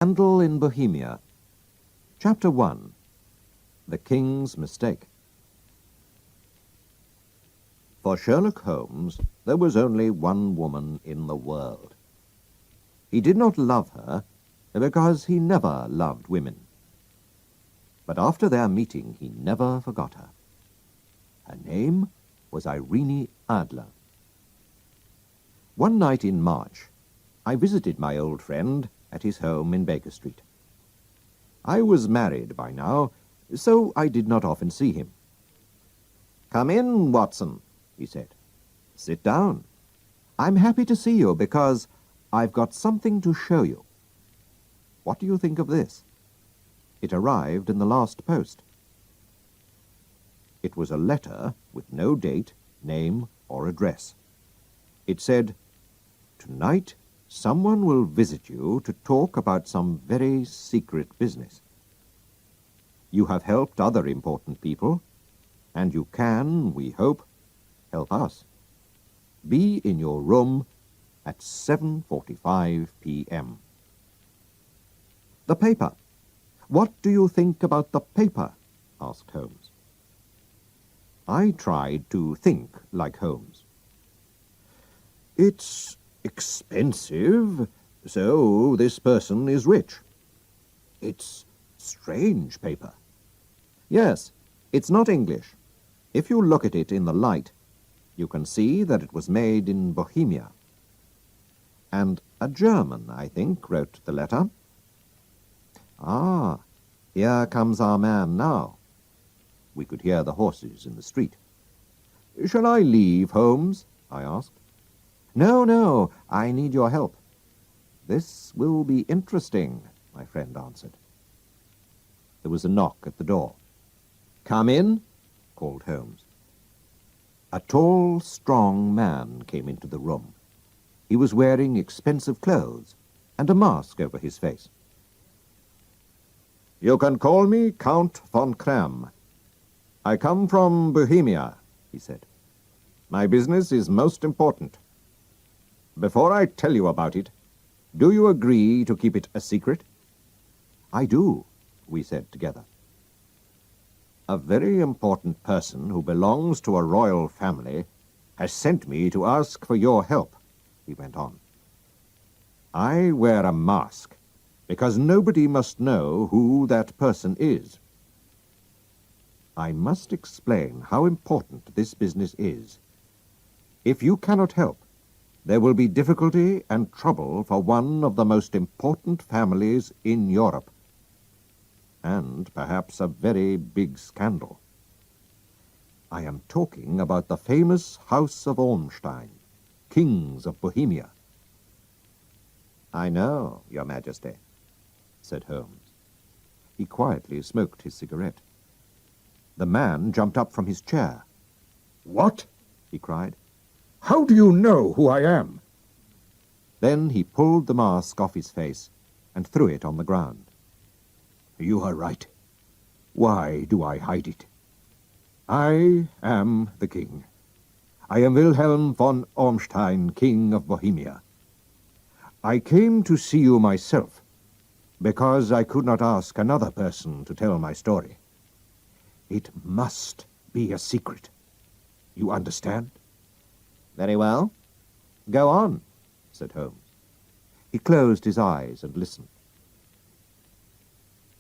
Scandal in Bohemia. Chapter 1. The King's Mistake. For Sherlock Holmes, there was only one woman in the world. He did not love her because he never loved women. But after their meeting, he never forgot her. Her name was Aprenda Adler. One night in March, I visited my old friend at his home in Baker Street. I was married by now, so I did not often see him. "Come in, Watson," he said. "Sit down. I'm happy to see you because I've got something to show you." What do you think of this? It arrived in the last post. It was a letter with no date, name, or address. It said, "Tonight, someone will visit you to talk about some very secret business. You have helped other important people, and you can, we hope, help us. Be in your room at 7:45 p.m. "The paper. What do you think about the paper?" asked Holmes. I tried to think like Holmes. "It's expensive, so this person is rich. It's strange paper. Yes, it's not English. If you look at it in the light, you can see that it was made in Bohemia. And a German, I think, wrote the letter." "Ah, here comes our man now." We could hear the horses in the street. "Shall I leave, Holmes?" I asked. "No, no, I need your help." "This will be interesting," my friend answered. There was a knock at the door. "Come in," called Holmes. A tall, strong man came into the room. He was wearing expensive clothes and a mask over his face. "You can call me Count von Kram. I come from Bohemia," he said. "My business is most important. Before I tell you about it, do you agree to keep it a secret?" "I do," we said together. "A very important person who belongs to a royal family has sent me to ask for your help," he went on. "I wear a mask because nobody must know who that person is. I must explain how important this business is. If you cannot help, there will be difficulty and trouble for one of the most important families in Europe, and perhaps a very big scandal. I am talking about the famous House of Ormstein, kings of Bohemia." "I know, Your Majesty," said Holmes. He quietly smoked his cigarette. The man jumped up from his chair. "What?" he cried. "How do you know who I am?" Then he pulled the mask off his face and threw it on the ground. "You are right. Why do I hide it? I am the king. I am Wilhelm von Ormstein, King of Bohemia. I came to see you myself because I could not ask another person to tell my story. It must be a secret. You understand?" "Very well. Go on," said Holmes. He closed his eyes and listened.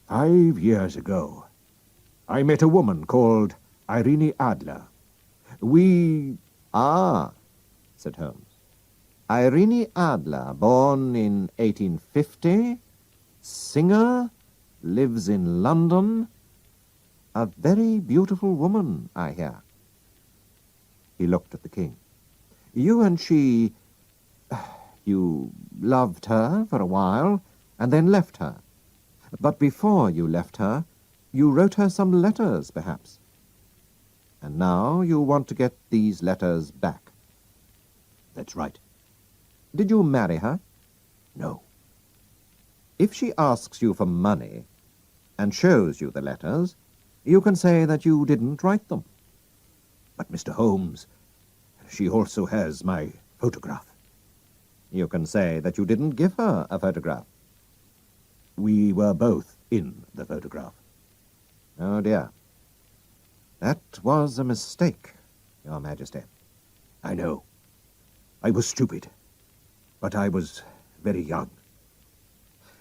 5 years ago, I met a woman called Aprenda Adler. We... "Ah," said Holmes. "Aprenda Adler, born in 1850, singer, lives in London. A very beautiful woman, I hear." He looked at the king. "You and she... you loved her for a while, and then left her. But before you left her, you wrote her some letters, perhaps. And now you want to get these letters back." "That's right." "Did you marry her?" "No." "If she asks you for money and shows you the letters, you can say that you didn't write them." "But, Mr. Holmes, she also has my photograph." "You can say that you didn't give her a photograph." We were both in the photograph. Oh, dear. That was a mistake, Your Majesty. I know. I was stupid. But I was very young.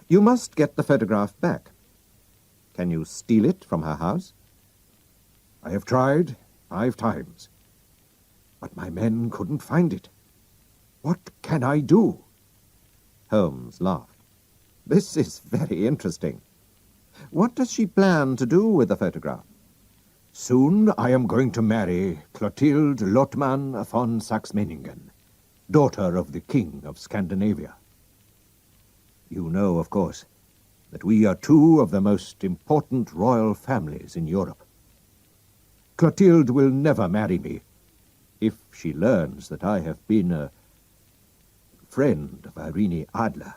You must get the photograph back. Can you steal it from her house? I have tried 5 times. But my men couldn't find it. What can I do? Holmes laughed. This is very interesting. What does she plan to do with the photograph? Soon I am going to marry Clotilde Lotman von Saxe-Meiningen, daughter of the King of Scandinavia. You know, of course, that we are 2 of the most important royal families in Europe. Clotilde will never marry me if she learns that I have been a friend of Irene Adler.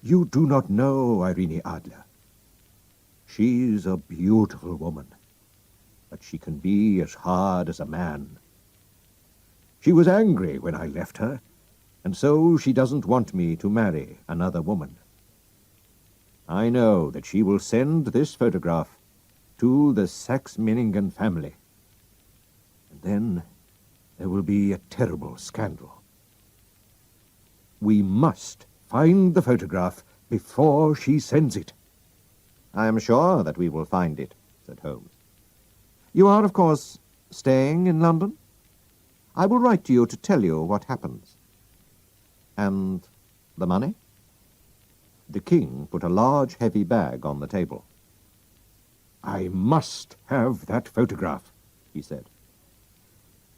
You do not know Irene Adler. She's a beautiful woman, but she can be as hard as a man. She was angry when I left her, and so she doesn't want me to marry another woman. I know that she will send this photograph to the Saxe-Meiningen family. And then there will be a terrible scandal. We must find the photograph before she sends it. I am sure that we will find it, said Holmes. You are, of course, staying in London? I will write to you to tell you what happens. And the money? The King put a large, heavy bag on the table. I must have that photograph, he said.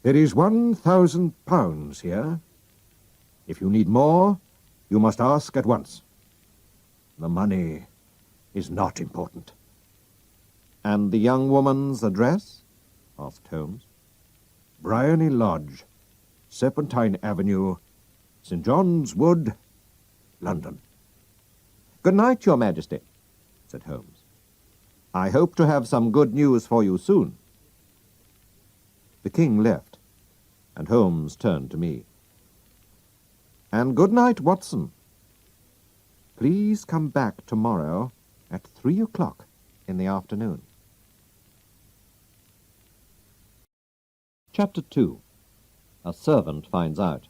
There is £1,000 here. If you need more, you must ask at once. The money is not important. And the young woman's address? Asked Holmes. Bryony Lodge, Serpentine Avenue, St. John's Wood, London. Good night, Your Majesty, said Holmes. I hope to have some good news for you soon. The King left, and Holmes turned to me. And good night, Watson. Please come back tomorrow at 3 o'clock in the afternoon. Chapter 2. A Servant Finds Out.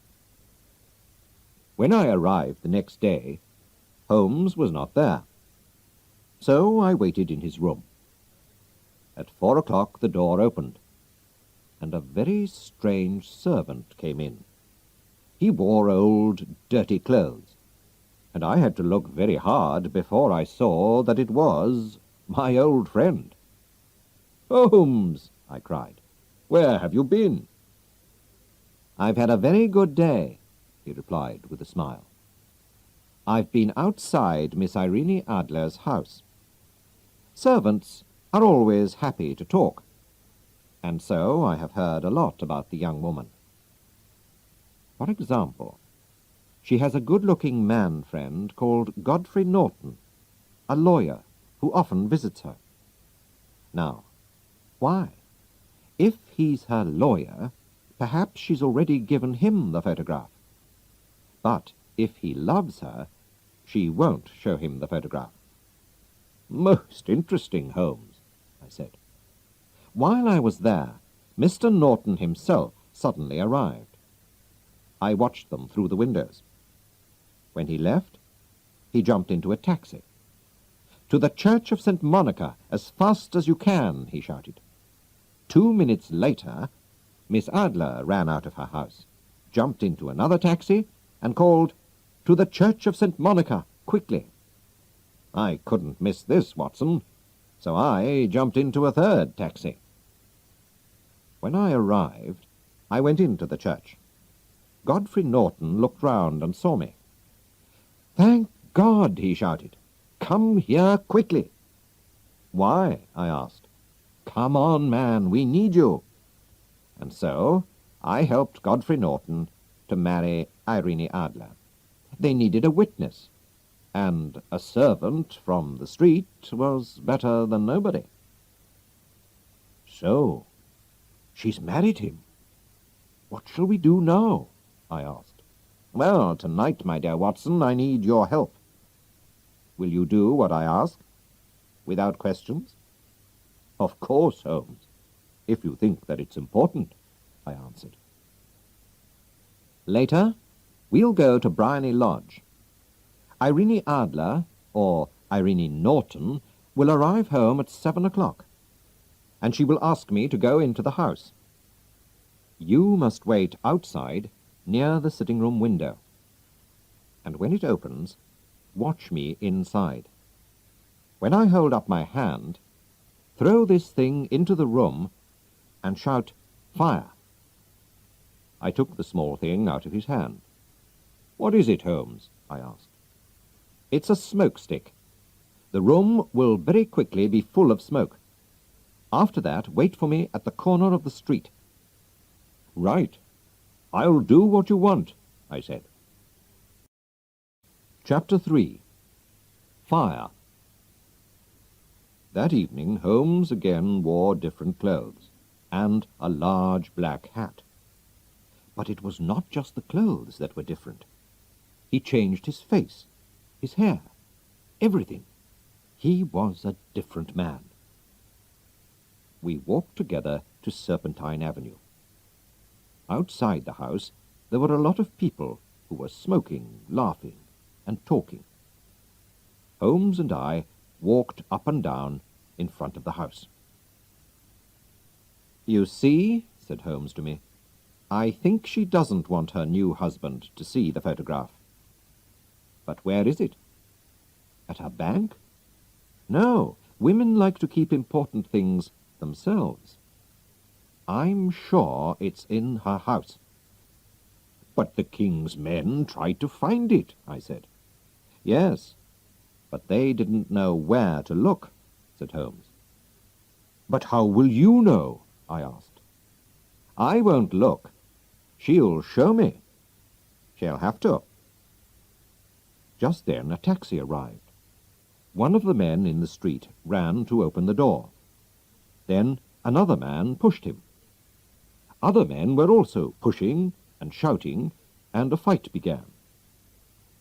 When I arrived the next day, Holmes was not there. So I waited in his room. At 4 o'clock the door opened, and a very strange servant came in. He wore old, dirty clothes, and I had to look very hard before I saw that it was my old friend. "Holmes," I cried, "where have you been?" "I've had a very good day," he replied with a smile. "I've been outside Miss Irene Adler's house. Servants are always happy to talk, and so I have heard a lot about the young woman. For example, she has a good-looking man friend called Godfrey Norton, a lawyer who often visits her. Now, why? If he's her lawyer, perhaps she's already given him the photograph. But if he loves her, she won't show him the photograph." "Most interesting, Holmes," I said. "While I was there, Mr. Norton himself suddenly arrived. I watched them through the windows. When he left, he jumped into a taxi. 'To the Church of St. Monica, as fast as you can,' he shouted. 2 minutes later, Miss Adler ran out of her house, jumped into another taxi, and called, 'To the Church of St. Monica, quickly.' I couldn't miss this, Watson, so I jumped into a third taxi. When I arrived, I went into the church. Godfrey Norton looked round and saw me. 'Thank God!' he shouted. 'Come here quickly.' 'Why?' I asked. 'Come on, man, we need you.' And so I helped Godfrey Norton to marry Irene Adler. They needed a witness, and a servant from the street was better than nobody." "So, she's married him. What shall we do now?" I asked. "Well, tonight, my dear Watson, I need your help." Will you do what I ask? Without questions? Of course, Holmes, if you think that it's important, I answered. Later, we'll go to Bryony Lodge. Irene Adler, or Irene Norton, will arrive home at 7 o'clock, and she will ask me to go into the house. You must wait outside near the sitting-room window, and when it opens, watch me inside. When I hold up my hand, throw this thing into the room and shout, "Fire!" I took the small thing out of his hand. "What is it, Holmes?" I asked. "It's a smoke stick. The room will very quickly be full of smoke. After that, wait for me at the corner of the street." "Right. I'll do what you want," I said. Chapter 3. Fire. That evening Holmes again wore different clothes, and a large black hat. But it was not just the clothes that were different. He changed his face, his hair, everything. He was a different man. We walked together to Serpentine Avenue. Outside the house there were a lot of people who were smoking, laughing, and talking. Holmes and I walked up and down in front of the house. "You see," said Holmes to me, "I think she doesn't want her new husband to see the photograph." "But where is it?" "At her bank?" "No, women like to keep important things themselves. I'm sure it's in her house." "But the king's men tried to find it," I said. "Yes, but they didn't know where to look," said Holmes. "But how will you know?" I asked. "I won't look. She'll show me. She'll have to." Just then a taxi arrived. One of the men in the street ran to open the door. Then another man pushed him. Other men were also pushing and shouting, and a fight began.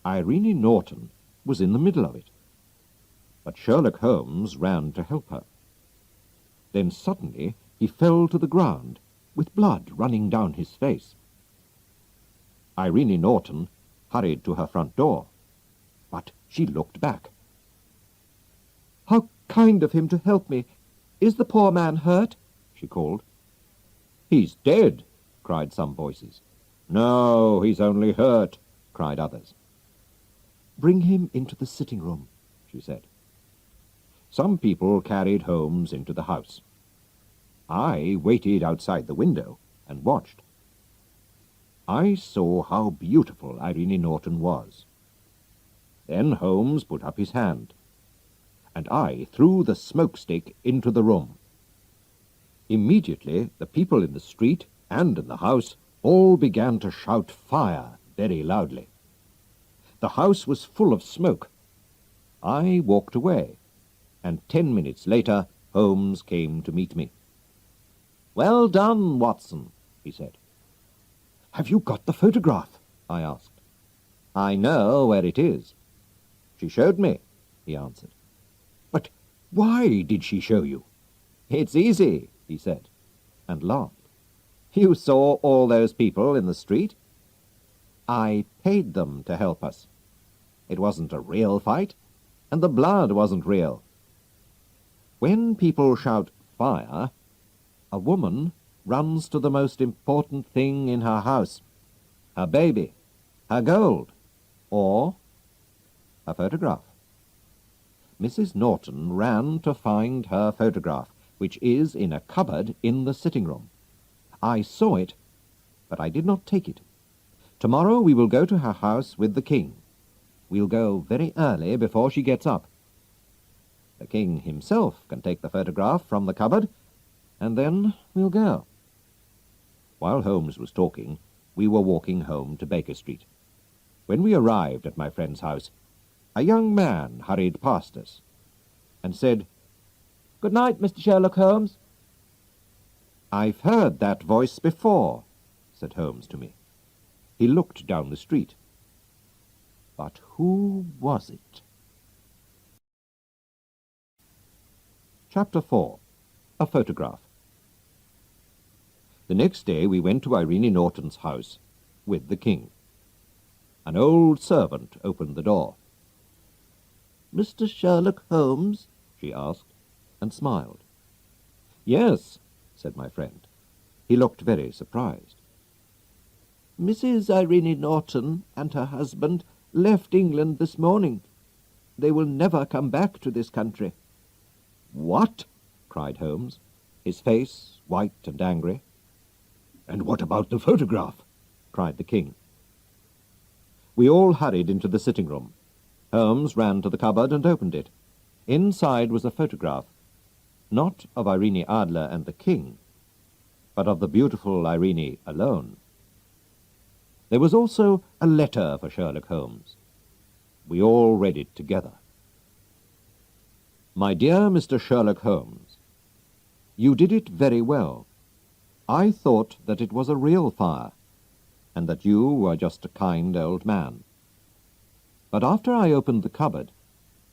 Irene Norton was in the middle of it, but Sherlock Holmes ran to help her. Then suddenly he fell to the ground, with blood running down his face. Irene Norton hurried to her front door, but she looked back. "How kind of him to help me! Is the poor man hurt?" she called. "He's dead," cried some voices. "No, he's only hurt," cried others. "Bring him into the sitting-room," she said. Some people carried Holmes into the house. I waited outside the window and watched. I saw how beautiful Irene Norton was. Then Holmes put up his hand, and I threw the smoke stick into the room. Immediately the people in the street and in the house all began to shout "Fire!" very loudly. The house was full of smoke. I walked away, and 10 minutes later Holmes came to meet me. "Well done, Watson," he said. "Have you got the photograph?" I asked. "I know where it is." "She showed me," he answered. "But why did she show you?" "It's easy," he said, and laughed. "You saw all those people in the street? I paid them to help us. It wasn't a real fight, and the blood wasn't real. When people shout 'fire,' a woman runs to the most important thing in her house, her baby, her gold, or a photograph. Mrs. Norton ran to find her photograph, which is in a cupboard in the sitting-room. I saw it, but I did not take it. Tomorrow we will go to her house with the king. We'll go very early before she gets up. The king himself can take the photograph from the cupboard, and then we'll go." While Holmes was talking, we were walking home to Baker Street. When we arrived at my friend's house, a young man hurried past us and said, "Good night, Mr. Sherlock Holmes." "I've heard that voice before," said Holmes to me. He looked down the street. But who was it? Chapter 4. A Photograph. The next day we went to Irene Norton's house with the king. An old servant opened the door. "Mr. Sherlock Holmes?" she asked, and smiled. "Yes," said my friend. He looked very surprised. "Mrs. Irene Norton and her husband left England this morning. They will never come back to this country." "What?" cried Holmes, his face white and angry. And what about the photograph? Cried the king. We all hurried into the sitting-room. Holmes ran to the cupboard and opened it. Inside was a photograph, not of Irene Adler and the king, but of the beautiful Irene alone. There was also a letter for Sherlock Holmes. We all read it together. My dear Mr. Sherlock Holmes, you did it very well. I thought that it was a real fire, and that you were just a kind old man. But after I opened the cupboard,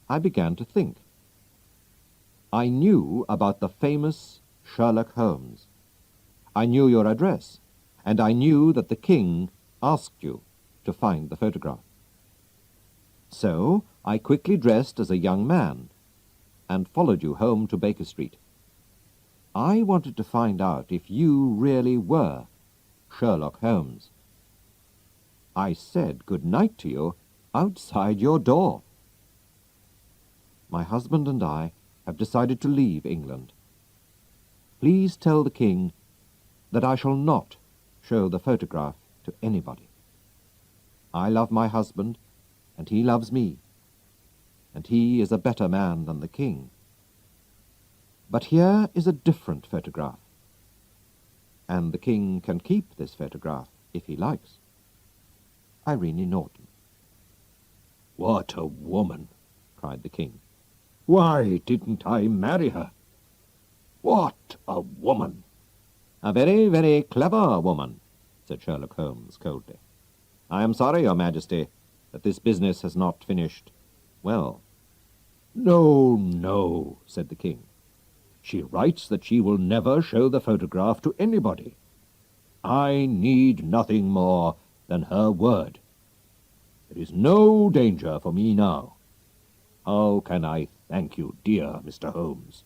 I began to think. I knew about the famous Sherlock Holmes. I knew your address, and I knew that the king asked you to find the photograph. So I quickly dressed as a young man and followed you home to Baker Street. I wanted to find out if you really were Sherlock Holmes. I said good night to you outside your door. My husband and I have decided to leave England. Please tell the king that I shall not show the photograph to anybody. I love my husband, and he loves me, and he is a better man than the king. But here is a different photograph, and the king can keep this photograph if he likes. Irene Norton. What a woman, cried the king. Why didn't I marry her? What a woman! A very, very clever woman, said Sherlock Holmes coldly. I am sorry, Your Majesty, that this business has not finished well. No, no, said the king. She writes that she will never show the photograph to anybody. I need nothing more than her word. There is no danger for me now. How can I thank you, dear Mr. Holmes?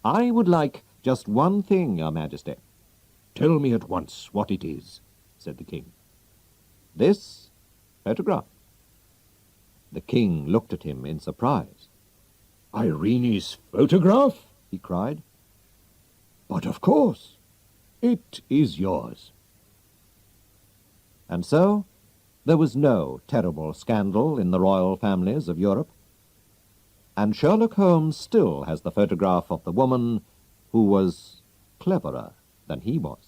I would like just one thing, Your Majesty. Tell me at once what it is, said the king. This photograph. The king looked at him in surprise. Irene's photograph? He cried. But of course, it is yours. And so, there was no terrible scandal in the royal families of Europe, and Sherlock Holmes still has the photograph of the woman who was cleverer than he was.